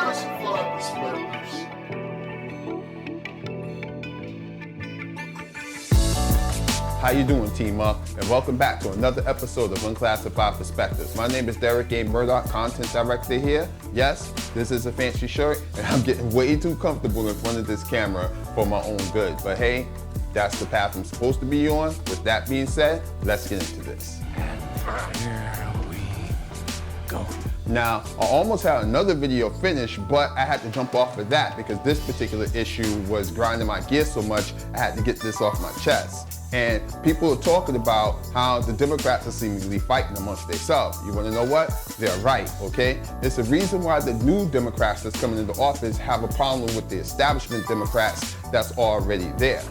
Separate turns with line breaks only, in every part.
Unclassified Perspectives.
How you doing, Team Up? And welcome back to another episode of Unclassified Perspectives. My name is Derek A. Murdoch, Content Director here. Yes, this is a fancy shirt, and I'm getting way too comfortable in front of this camera for my own good. But hey, that's the path I'm supposed to be on. With that being said, let's get into this.
Here we go.
Now, I almost had another video finished, but I had to jump off of that because this particular issue was grinding my gears so much, I had to get this off my chest. And people are talking about how the Democrats are seemingly fighting amongst themselves. You wanna know what? They're right, okay? It's the reason why the new Democrats that's coming into office have a problem with the establishment Democrats that's already there.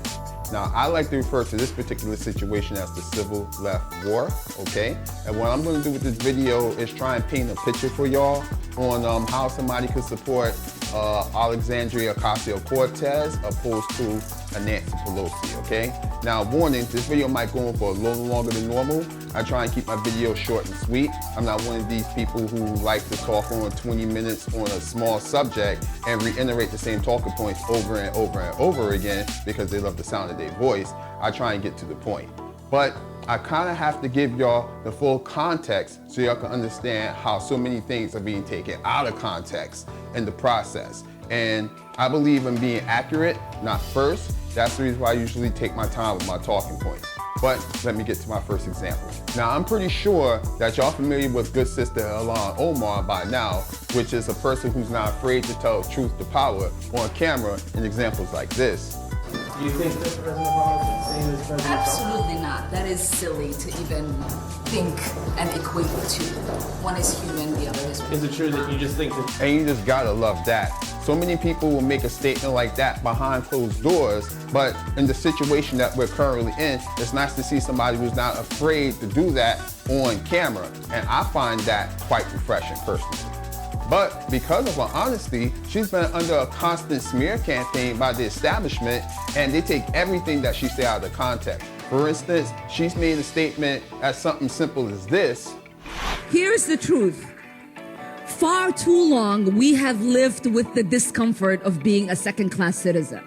Now, I like to refer to this particular situation as the civil left war, okay? And what I'm gonna do with this video is try and paint a picture for y'all on how somebody could support Alexandria Ocasio-Cortez opposed to a Nancy Pelosi, okay? Now, warning, this video might go on for a little longer than normal. I try and keep my videos short and sweet. I'm not one of these people who like to talk on 20 minutes on a small subject and reiterate the same talking points over and over and over again because they love the sound of their voice. I try and get to the point. But I kind of have to give y'all the full context so y'all can understand how so many things are being taken out of context in the process. And I believe in being accurate, not first. That's the reason why I usually take my time with my talking points. But let me get to my first example. Now, I'm pretty sure that y'all familiar with good sister Ilhan Omar by now, which is a person who's not afraid to tell truth to power on camera in examples like this.
Do you think that President Obama is the same as President Trump?
Absolutely not. That is silly to even think and equate the two. One is human, the other is...
Is it true that you just think that...
And you just gotta love that. So many people will make a statement like that behind closed doors, but in the situation that we're currently in, it's nice to see somebody who's not afraid to do that on camera. And I find that quite refreshing personally. But because of her honesty, she's been under a constant smear campaign by the establishment, and they take everything that she said out of context. For instance, she's made a statement as something simple as this.
Here's the truth. Far too long, we have lived with the discomfort of being a second-class citizen.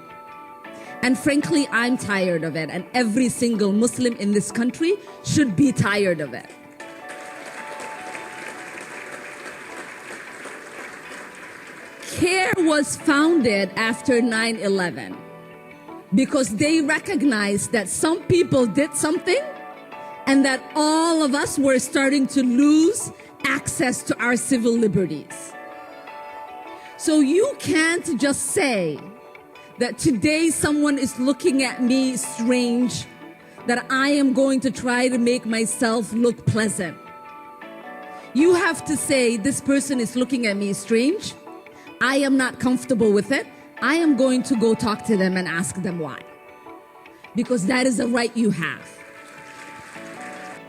And frankly, I'm tired of it, and every single Muslim in this country should be tired of it. CARE was founded after 9/11 because they recognized that some people did something and that all of us were starting to lose access to our civil liberties. So you can't just say that today someone is looking at me strange, that I am going to try to make myself look pleasant. You have to say, this person is looking at me strange. I am not comfortable with it. I am going to go talk to them and ask them why. Because that is a right you have.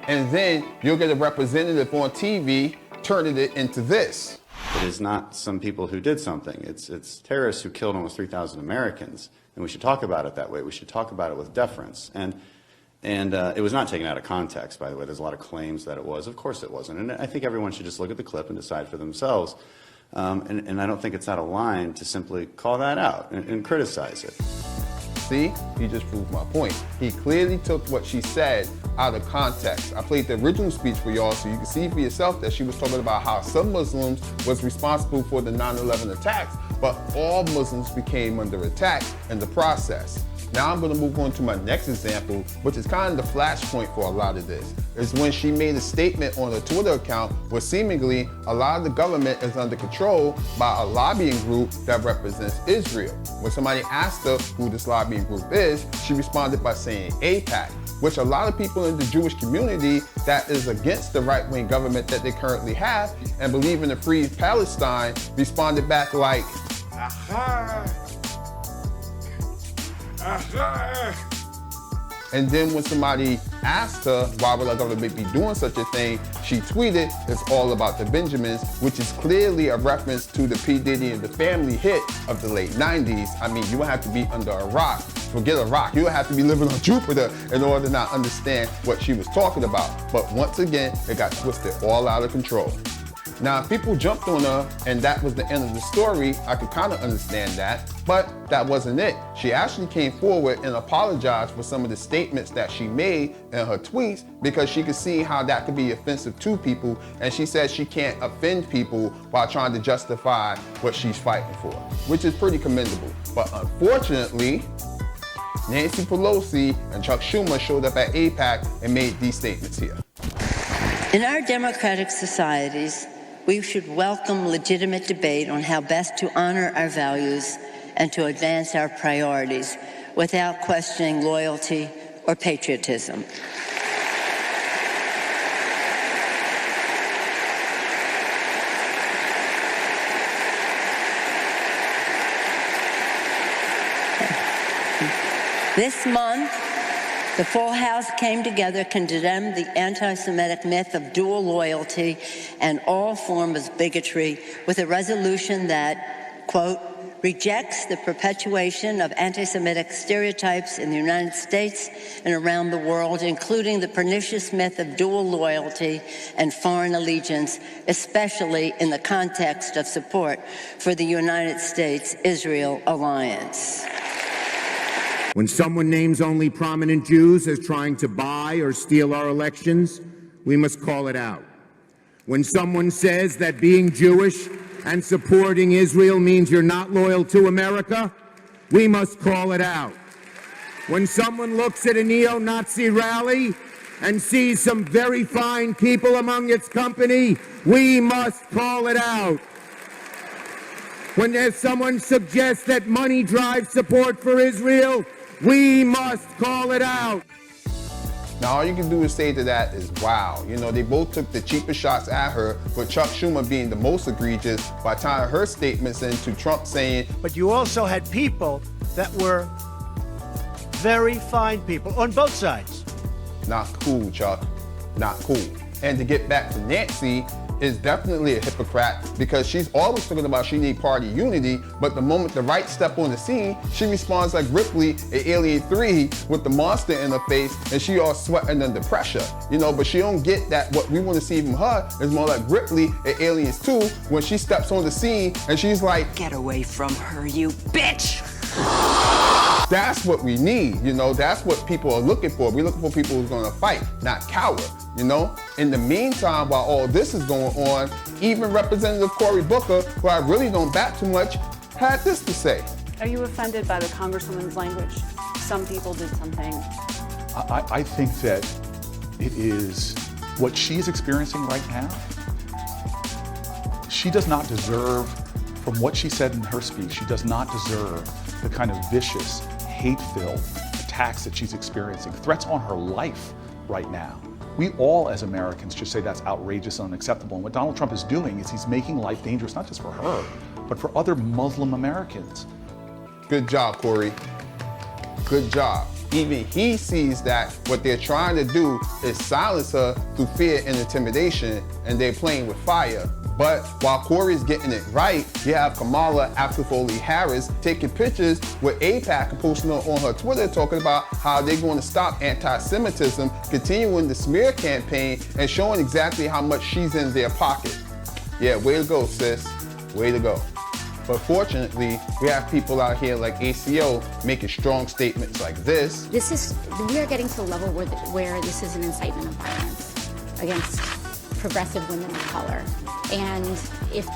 And then you'll get a representative on TV turning it into this.
It is not some people who did something. It's terrorists who killed almost 3,000 Americans. And we should talk about it that way. We should talk about it with deference. And it was not taken out of context, by the way. There's a lot of claims that it was. Of course it wasn't. And I think everyone should just look at the clip and decide for themselves. And I don't think it's out of line to simply call that out and criticize it.
See, he just proved my point. He clearly took what she said out of context. I played the original speech for y'all so you can see for yourself that she was talking about how some Muslims was responsible for the 9/11 attacks, but all Muslims became under attack in the process. Now I'm gonna move on to my next example, which is kind of the flashpoint for a lot of this. Is when she made a statement on her Twitter account where seemingly a lot of the government is under control by a lobbying group that represents Israel. When somebody asked her who this lobbying group is, she responded by saying AIPAC, which a lot of people in the Jewish community that is against the right-wing government that they currently have and believe in a free Palestine responded back like, aha. And then when somebody asked her, why would our government be doing such a thing, she tweeted, it's all about the Benjamins, which is clearly a reference to the P. Diddy and the Family hit of the late 90s. I mean, you would have to be under a rock. Forget a rock. You would have to be living on Jupiter in order to not understand what she was talking about. But once again, it got twisted all out of control. Now, if people jumped on her and that was the end of the story, I could kind of understand that, but that wasn't it. She actually came forward and apologized for some of the statements that she made in her tweets because she could see how that could be offensive to people, and she said she can't offend people while trying to justify what she's fighting for, which is pretty commendable. But unfortunately, Nancy Pelosi and Chuck Schumer showed up at AIPAC and made these statements here.
In our democratic societies, we should welcome legitimate debate on how best to honor our values and to advance our priorities without questioning loyalty or patriotism. This month, the full House came together to condemn the anti-Semitic myth of dual loyalty and all forms of bigotry with a resolution that, quote, rejects the perpetuation of anti-Semitic stereotypes in the United States and around the world, including the pernicious myth of dual loyalty and foreign allegiance, especially in the context of support for the United States-Israel alliance.
When someone names only prominent Jews as trying to buy or steal our elections, we must call it out. When someone says that being Jewish and supporting Israel means you're not loyal to America, we must call it out. When someone looks at a neo-Nazi rally and sees some very fine people among its company, we must call it out. When someone suggests that money drives support for Israel, we must call it out.
Now, all you can do is say to that is, wow. You know, they both took the cheapest shots at her, with Chuck Schumer being the most egregious by tying her statements into Trump saying...
But you also had people that were very fine people on both sides.
Not cool, Chuck. Not cool. And to get back to Nancy, is definitely a hypocrite because she's always talking about she need party unity, but the moment the right step on the scene, she responds like Ripley in Alien 3 with the monster in her face and she all sweating under pressure, you know, but she don't get that what we want to see from her is more like Ripley in Aliens 2 when she steps on the scene and she's like,
get away from her, you bitch!
That's what we need, you know, that's what people are looking for. We're looking for people who's gonna fight, not cower, you know? In the meantime, while all this is going on, even Representative Cory Booker, who I really don't back too much, had this to say.
Are you offended by the Congresswoman's language? Some people did something.
I think that it is what she's experiencing right now. She does not deserve, from what she said in her speech, she does not deserve the kind of vicious, hate-filled attacks that she's experiencing, threats on her life right now. We all as Americans should say that's outrageous and unacceptable. And what Donald Trump is doing is he's making life dangerous, not just for her, but for other Muslim Americans.
Good job, Cory. Good job. Even he sees that what they're trying to do is silence her through fear and intimidation, and they're playing with fire. But while Cory's getting it right, you have Kamala Harris taking pictures with AIPAC and posting on her Twitter talking about how they're going to stop anti-Semitism, continuing the smear campaign, and showing exactly how much she's in their pocket. Yeah, way to go, sis. Way to go. But fortunately, we have people out here like a.c.o. making strong statements like this.
We are getting to a level where this is an incitement of violence against progressive women of color. And if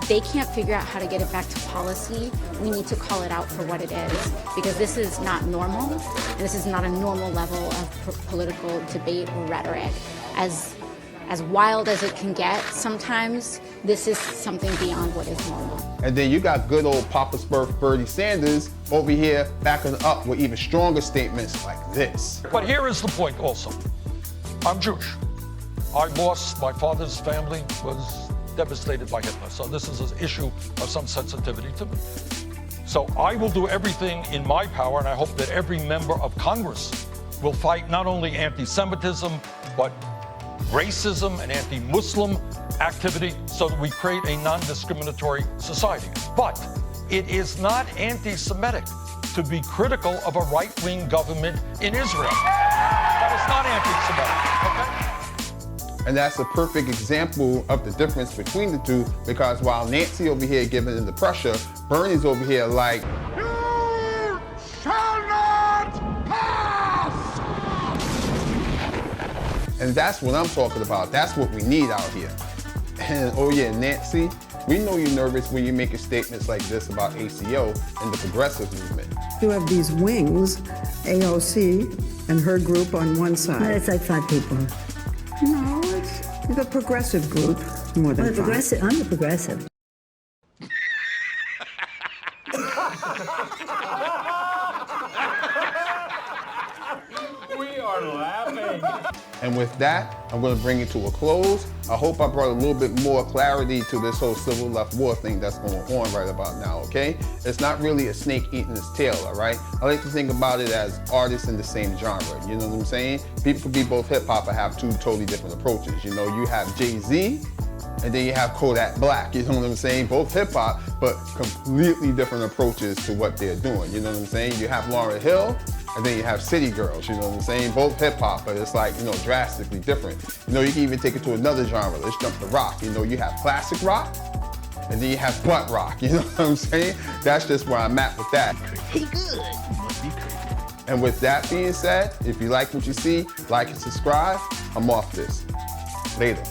they can't figure out how to get it back to policy, we need to call it out for what it is, because this is not normal, and this is not a normal level of political debate or rhetoric. As wild as it can get, sometimes this is something beyond what is normal.
And then you got good old Papa Smurf Bernie Sanders over here backing up with even stronger statements like this.
But here is the point also. I'm Jewish. I lost, my father's family was devastated by Hitler. So this is an issue of some sensitivity to me. So I will do everything in my power, and I hope that every member of Congress will fight not only anti-Semitism, but racism and anti-Muslim activity so that we create a non-discriminatory society. But it is not anti-Semitic to be critical of a right-wing government in Israel. That is not anti-Semitic, okay?
And that's a perfect example of the difference between the two, because while Nancy over here giving them the pressure, Bernie's over here like,
You shall not pass!
and that's what I'm talking about. That's what we need out here. And oh yeah, Nancy, we know you're nervous when you're making statements like this about a.c.o. and the progressive movement.
You have these wings, AOC and her group on one side.
It's like 5 people.
No, it's the progressive group, more than 5.
Progressive, I'm the progressive.
We are laughing.
And with that, I'm going to bring it to a close. I hope I brought a little bit more clarity to this whole civil left war thing that's going on right about now, okay? It's not really a snake eating its tail, all right? I like to think about it as artists in the same genre, you know what I'm saying? People could be both hip-hop and have 2 totally different approaches. You know, you have Jay-Z, and then you have Kodak Black, you know what I'm saying? Both hip-hop, but completely different approaches to what they're doing, you know what I'm saying? You have Lauryn Hill, and then you have City Girls, you know what I'm saying? Both hip-hop, but it's like, you know, drastically different. You know, you can even take it to another genre. Let's jump to rock. You know, you have classic rock, and then you have butt rock, you know what I'm saying? That's just where I'm at with that.
He good. Must be crazy.
And with that being said, if you like what you see, like and subscribe. I'm off this. Later.